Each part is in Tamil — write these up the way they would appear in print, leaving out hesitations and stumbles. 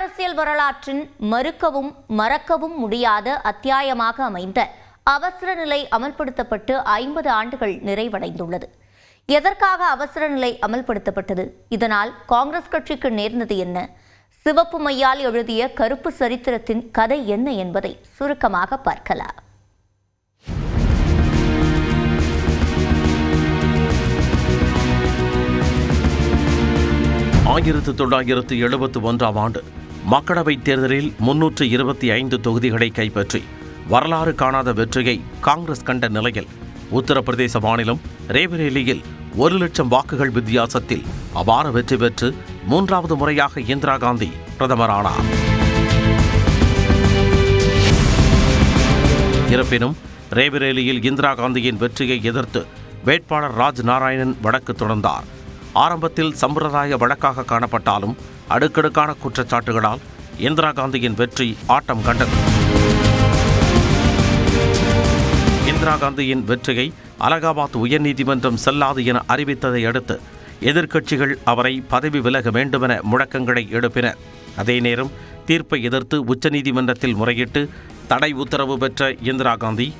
அரசியல் வரலாற்றின் மறுக்கவும் மறக்கவும் முடியாத அத்தியாயமாக அமைந்த அவசர நிலை அமல்படுத்தப்பட்டு 50 ஆண்டுகள் நிறைவடைந்துள்ளது. எதற்காக அவசர நிலை அமல்படுத்தப்பட்டது? இதனால் காங்கிரஸ் கட்சிக்கு நேர்ந்தது என்ன? சிவப்பு மையால் எழுதிய கருப்பு சரித்திரத்தின் கதை என்ன என்பதை சுருக்கமாக பார்க்கலாம். ஆயிரத்து 1971 ஆண்டு மக்களவைத் தேர்தலில் 325 தொகுதிகளை கைப்பற்றி வரலாறு காணாத வெற்றியை காங்கிரஸ் கண்ட நிலையில் உத்தரப்பிரதேச மாநிலம் ரேபரேலியில் 1 லட்சம் வாக்குகள் வித்தியாசத்தில் அபார வெற்றி பெற்று 3வது முறையாக இந்திரா காந்தி பிரதமரானார். இருப்பினும் ரேபரேலியில் இந்திரா காந்தியின் வெற்றியை எதிர்த்து வேட்பாளர் ராஜ் நாராயணன் வழக்கு தொடர்ந்தார். ஆரம்பத்தில் சம்பிரதாய வழக்காக காணப்பட்டாலும் அடுக்கடுக்கான குற்றச்சாட்டுகளால் இந்திரா காந்தியின் வெற்றி ஆட்டம் கண்டது. இந்திரா காந்தியின் வெற்றியை அலகாபாத் உயர்நீதிமன்றம் செல்லாது என அறிவித்ததை அடுத்து எதிர்க்கட்சிகள் அவரை பதவி விலக வேண்டுமென முழக்கங்களை எழுப்பினர். அதே நேரம் தீர்ப்பை எதிர்த்து உச்சநீதிமன்றத்தில் முறையிட்டு தடை உத்தரவு பெற்ற இந்திரா காந்தி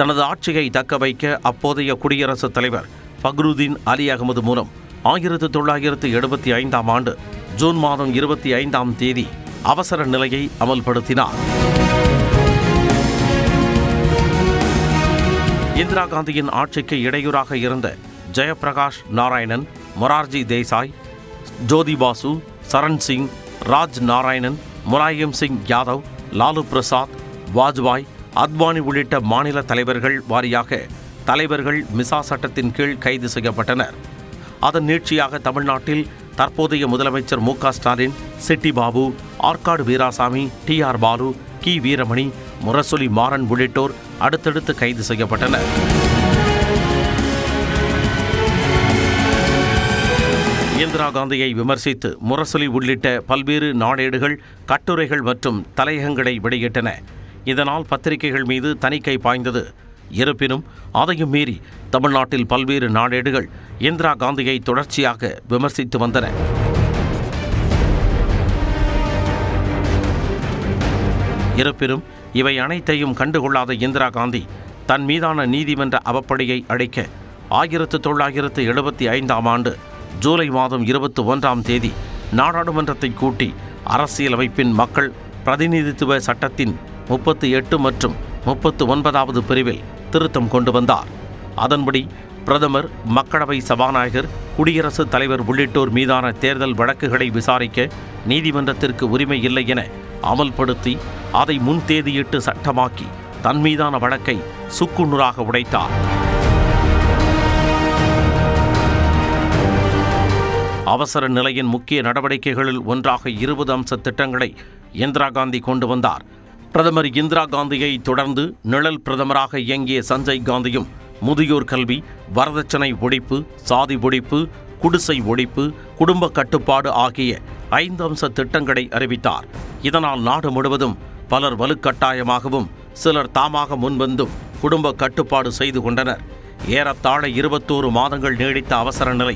தனது ஆட்சியை தக்க வைக்க அப்போதைய குடியரசுத் தலைவர் ஃபக்ருதீன் அலி அகமது மூலம் 1975 ஆண்டு ஜூன் மாதம் 25ஆம் தேதி அவசர நிலையை அமல்படுத்தினார். இந்திரா காந்தியின் ஆட்சிக்கு இடையூறாக இருந்த ஜெயபிரகாஷ் நாராயணன், மொரார்ஜி தேசாய், ஜோதி பாசு, சரண் சிங், ராஜ் நாராயணன், முலாயம் சிங் யாதவ், லாலு பிரசாத், வாஜ்பாய், அத்வானி உள்ளிட்ட மாநில தலைவர்கள் வாரியாக தலைவர்கள் மிசா சட்டத்தின் கீழ் கைது செய்யப்பட்டனர். அதன் நீட்சியாக தமிழ்நாட்டில் தற்போதைய முதலமைச்சர் மு க ஸ்டாலின், சிட்டி பாபு, ஆற்காடு வீராசாமி, TR பாலு, கி வீரமணி, முரசொலி மாறன் உள்ளிட்டோர் அடுத்தடுத்து கைது செய்யப்பட்டனர். இந்திரா காந்தியை விமர்சித்து முரசொலி உள்ளிட்ட பல்வேறு நாளேடுகள் கட்டுரைகள் மற்றும் தலையகங்களை வெளியிட்டன. இதனால் பத்திரிகைகள் மீது தணிக்கை பாய்ந்தது. இருப்பினும் அதையும் மீறி தமிழ்நாட்டில் பல்வேறு நாளேடுகள் இந்திரா காந்தியை தொடர்ச்சியாக விமர்சித்து வந்தன. இருப்பினும் இவை அனைத்தையும் கண்டுகொள்ளாத இந்திரா காந்தி தன் மீதான நீதிமன்ற அவப்படியை அடைக்க 1975ஆம் ஆண்டு ஜூலை மாதம் 21ஆம் தேதி நாடாளுமன்றத்தை கூட்டி அரசியலமைப்பின் மக்கள் பிரதிநிதித்துவ சட்டத்தின் 38 மற்றும் 39வது பிரிவில் திருத்தம் கொண்டு வந்தார். அதன்படி பிரதமர், மக்களவை சபாநாயகர், குடியரசுத் தலைவர் உள்ளிட்டோர் மீதான தேர்தல் வழக்குகளை விசாரிக்க நீதிமன்றத்திற்கு உரிமை இல்லை என அமல்படுத்தி அதை முன்தேதியிட்டு சட்டமாக்கி தன் மீதான வழக்கை சுக்குநூறாக உடைத்தார். அவசர நிலையின் முக்கிய நடவடிக்கைகளில் ஒன்றாக 20 அம்ச திட்டங்களை இந்திரா காந்தி கொண்டு வந்தார். பிரதமர் இந்திரா காந்தியை தொடர்ந்து நிழல் பிரதமராக இயங்கிய சஞ்சய் காந்தியும் முதியோர் கல்வி, வரதட்சணை ஒழிப்பு, சாதி ஒழிப்பு, குடிசை ஒழிப்பு, குடும்ப கட்டுப்பாடு ஆகிய 5 அம்ச திட்டங்களை அறிவித்தார். இதனால் நாடு முழுவதும் பலர் வலுக்கட்டாயமாகவும் சிலர் தாமாக முன்வந்தும் குடும்ப கட்டுப்பாடு செய்து கொண்டனர். ஏறத்தாழ 21 மாதங்கள் நீடித்த அவசர நிலை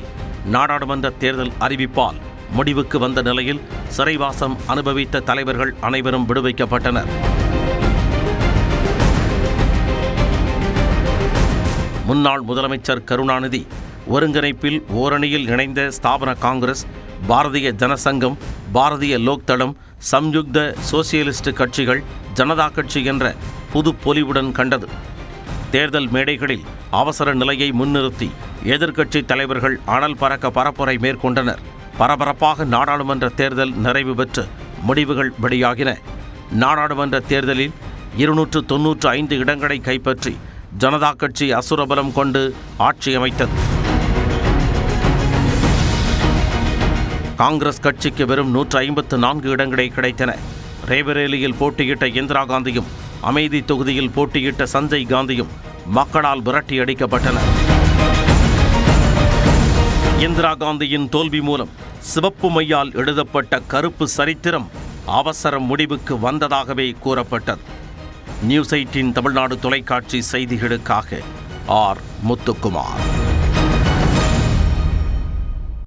நாடாளுமன்ற தேர்தல் அறிவிப்பால் முடிவுக்கு வந்த நிலையில் சிறைவாசம் அனுபவித்த தலைவர்கள் அனைவரும் விடுவிக்கப்பட்டனர். முன்னாள் முதலமைச்சர் கருணாநிதி ஒருங்கிணைப்பில் ஓரணியில் இணைந்த ஸ்தாபன காங்கிரஸ், பாரதிய ஜனசங்கம், பாரதிய லோக்தளம், சம்யுக்த சோசியலிஸ்ட் கட்சிகள், ஜனதா கட்சி என்ற புது பொலிவுடன் கண்டது. தேர்தல் மேடைகளில் அவசர நிலையை முன்னிறுத்தி எதிர்க்கட்சி தலைவர்கள் அனல் பறக்க பரப்புரை மேற்கொண்டனர். பரபரப்பாக நாடாளுமன்ற தேர்தல் நிறைவு பெற்று முடிவுகள் வெளியாகின. நாடாளுமன்ற தேர்தலில் 295 இடங்களை கைப்பற்றி ஜனதா கட்சி அசுரபலம் கொண்டு ஆட்சி அமைத்தது. காங்கிரஸ் கட்சிக்கு வெறும் 154 இடங்களே கிடைத்தன. ரேபரேலியில் போட்டியிட்ட இந்திரா காந்தியும் அமேதி தொகுதியில் போட்டியிட்ட சஞ்சய் காந்தியும் மக்களால் விரட்டி அடிக்கப்பட்டனர். இந்திரா காந்தியின் தோல்வி மூலம் சிவப்பு மையால் எழுதப்பட்ட கருப்பு சரித்திரம் அவசர முடிவுக்கு வந்ததாகவே கூறப்பட்டது. நியூஸ் 18 தமிழ்நாடு தொலைக்காட்சி செய்திகளுக்காக ஆர். முத்துக்குமார்.